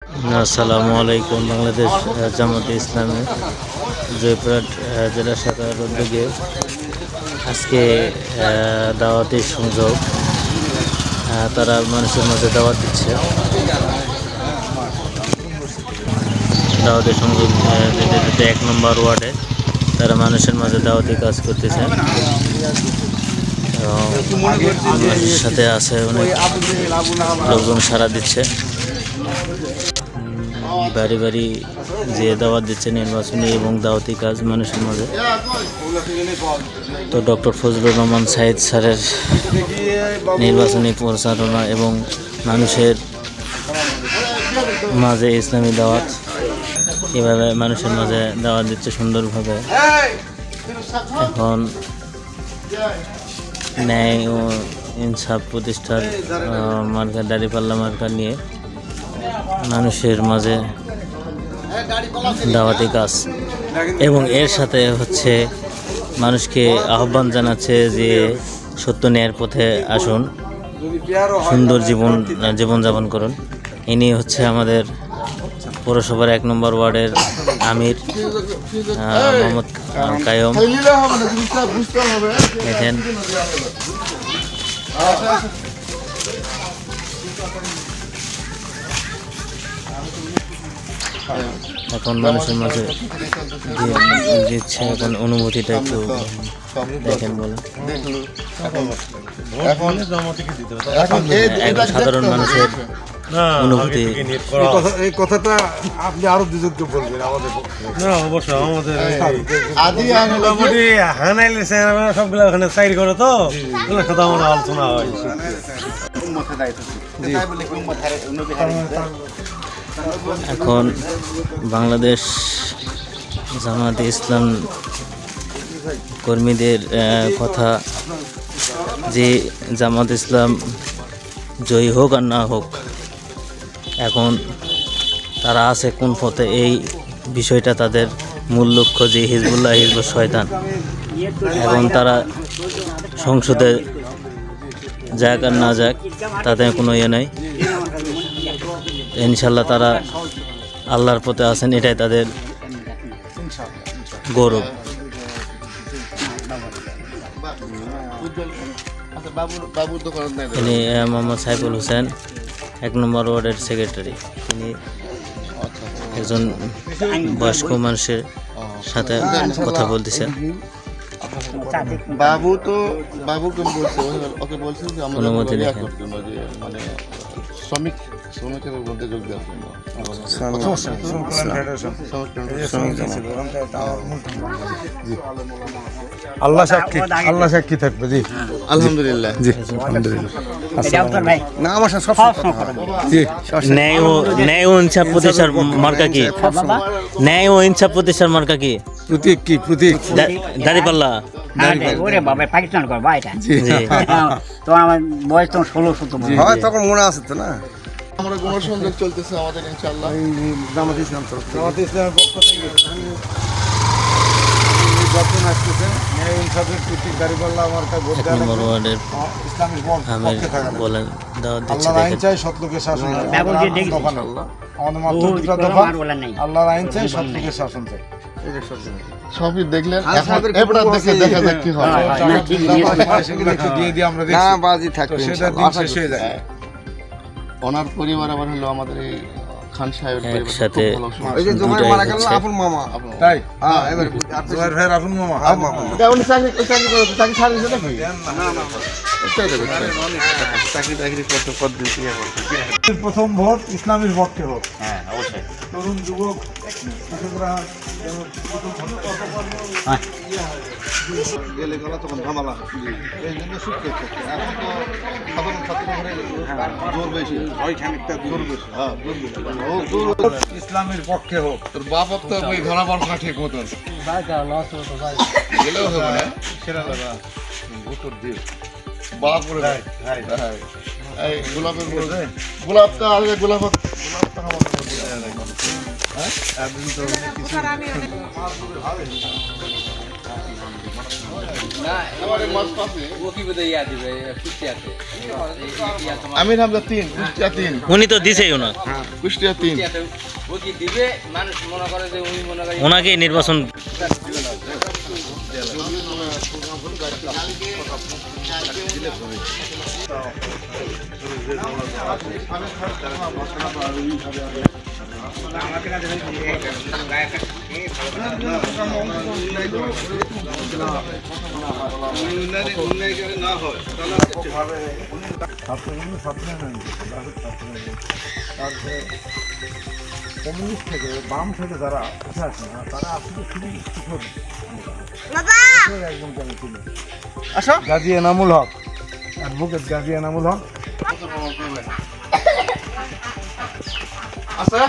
আসসালামু আলাইকুম। বাংলাদেশ জামাতে ইসলামী জয়পুরহাট জেলা শাখার উদ্যোগে আজকে দাওয়াতের সংযোগ, তারা মানুষের মাঝে দাওয়াত দিচ্ছে। দাওয়াতের সংযোগ দিতে দিতে 1 নম্বর ওয়ার্ডে তারা মানুষের মাঝে দাওয়াতি কাজ করতেছে। সাথে আছে অনেক লোকজন সাড়া দিচ্ছে, বাড়ি বাড়ি যে দাওয়াত দিচ্ছে নির্বাচনী এবং দাওয়াতি কাজ মানুষের মাঝে। তো ডক্টর ফজলুর রহমান সাইদ স্যারের নির্বাচনী পরিচালনা এবং মানুষের মাঝে ইসলামী দাওয়াত, এভাবে মানুষের মাঝে দাওয়াত দিচ্ছে সুন্দরভাবে। এখন ন্যায় ও ইনসাফ প্রতিষ্ঠার মার্কা দাঁড়িপাল্লা মার্কা নিয়ে মানুষের মাঝে দাওয়াতি কাজ, এবং এর সাথে হচ্ছে মানুষকে আহ্বান জানাচ্ছে যে সত্য ন্যায়ের পথে আসুন, সুন্দর জীবনযাপন করুন। ইনি হচ্ছে আমাদের পৌরসভার 1 নম্বর ওয়ার্ডের আমির মোহাম্মদ কায়ুম। দেখেন এখন মানুষের মাঝে দিচ্ছে, এখন অনুভূতিটা একটু দেখেন বলে। এখন সাধারণ মানুষের অনুভূতি, এই কথাটা আপনি আরো দুজনকে বলবেন। আমাদের না অবশ্যই আমাদের মোটামুটি হানাইলে সবগুলো ওখানে সাইড করে, তো ওগুলোর সাথে আমার আলোচনা হয়। এখন বাংলাদেশ জামাতে ইসলাম কর্মীদের কথা যে জামাত ইসলাম জয়ী হোক আর না হোক, এখন তারা আছে কোন পথে, এই বিষয়টা তাদের মূল লক্ষ্য। যে হিজবুল্লাহ হিজবুল শয়তান, এখন তারা সংসদে যাক আর না যাক তাতে কোনো ইয়ে নাই। ইনশাল্লাহ তারা আল্লাহর পথে আছেন, এটাই তাদের গৌরব। তিনি মোহাম্মদ সাইফুল হোসেন, 1 নম্বর ওয়ার্ডের সেক্রেটারি। তিনি একজন বয়স্ক মানুষের সাথে কথা বলতেছেন। বাবুকে বলছে, ওকে বলছে যে অনুমতি দেখেন, মানে শ্রমিকের মধ্যে যোগ দেওয়ার জন্য। আল্লাহ সাক্ষী থাকবে। জি আলহামদুলিল্লাহ, জি আলহামদুলিল্লাহ। না আমার সব ন্যায় ও ইনসাফ প্রতিষ্ঠার মার্কা কি? ন্যায় ও ইনসাফ প্রতিষ্ঠার মার্কা কি? প্রতীক কি? প্রতীক দাঁড়িপাল্লা। পাকিস্তান করবা এটা তো আমার বয়স তখন 16-17 হয়, তখন মনে আছে তো না। আমরা গণসংযোগ চলতেছে আমাদের ইনশাআল্লাহ জামাতে ইসলামের পক্ষ থেকে নির্বাচন আসতেছে। ন্যায় ইনসাফের প্রতীক দাঁড়িপাল্লা মার্কা ভোট দেওয়া নম্বর ওয়ার্ডের ইসলামের আমির বলেন দাওয়াত দিচ্ছে। আল্লাহর আইন চাই, সৎ লোকের শাসন। আমাদের মাত্র 2টা দফা। আল্লাহর আইন চাই, সৎ লোকের শাসন চাই। সবই দেখলেন, এবার দেখে দেখা যাক কি হয়। দিয়ে দিয়ে আমরা দেখি বাজি থাকবে, সেটা দিন শেষ হয়ে যায়। ওনার পরিবার আবার হলো আমাদের এই খান সাহেবের পরিবার, একসাথে এই যে জুমার মারা গেল আপন মামা, তাই হ্যাঁ, এবার জুমার ভাইয়ের আপন মামা। উনি চাকরি করে, চাকরি ছাড়িয়েছে নাকি? চাকরি করতে পদ্ধতি। প্রথম ভোট ইসলামের পক্ষে হোক। হ্যাঁ অবশ্যই। তরুণ যুবক কৃষকরা গেলে গেলা তখন ঝামেলা, এই জন্য শিক্ষা ক্ষেত্রে এখন তো সাধারণ ছাত্রদের জোর বেশি, খানিকটা জোর বেশি। হ্যাঁ ইসলামের পক্ষে হোক। তোর বাপ তো ওই ঘোড়া বার করা ঠিক মতো গেলেও হবে না, সেরা দাদা ভোটর দিয়ে বাপ করে এই গোলাপের গোলাপটা আগে গোলাপটা আমার আমির হামজা 3, কুষ্টিয়া 3, উনি তো দিছেই ওনা, কুষ্টিয়া 3। ওনাকেই নির্বাচন। কমিউনিস্ট থেকে বাম থেকে যারা উঠে আসে না তারা আসলে খুবই সুখদ একজনকে আমি চিনি। গাজী এনামুল হক, অ্যাডভোকেট গাজী এনামুল হক। আচ্ছা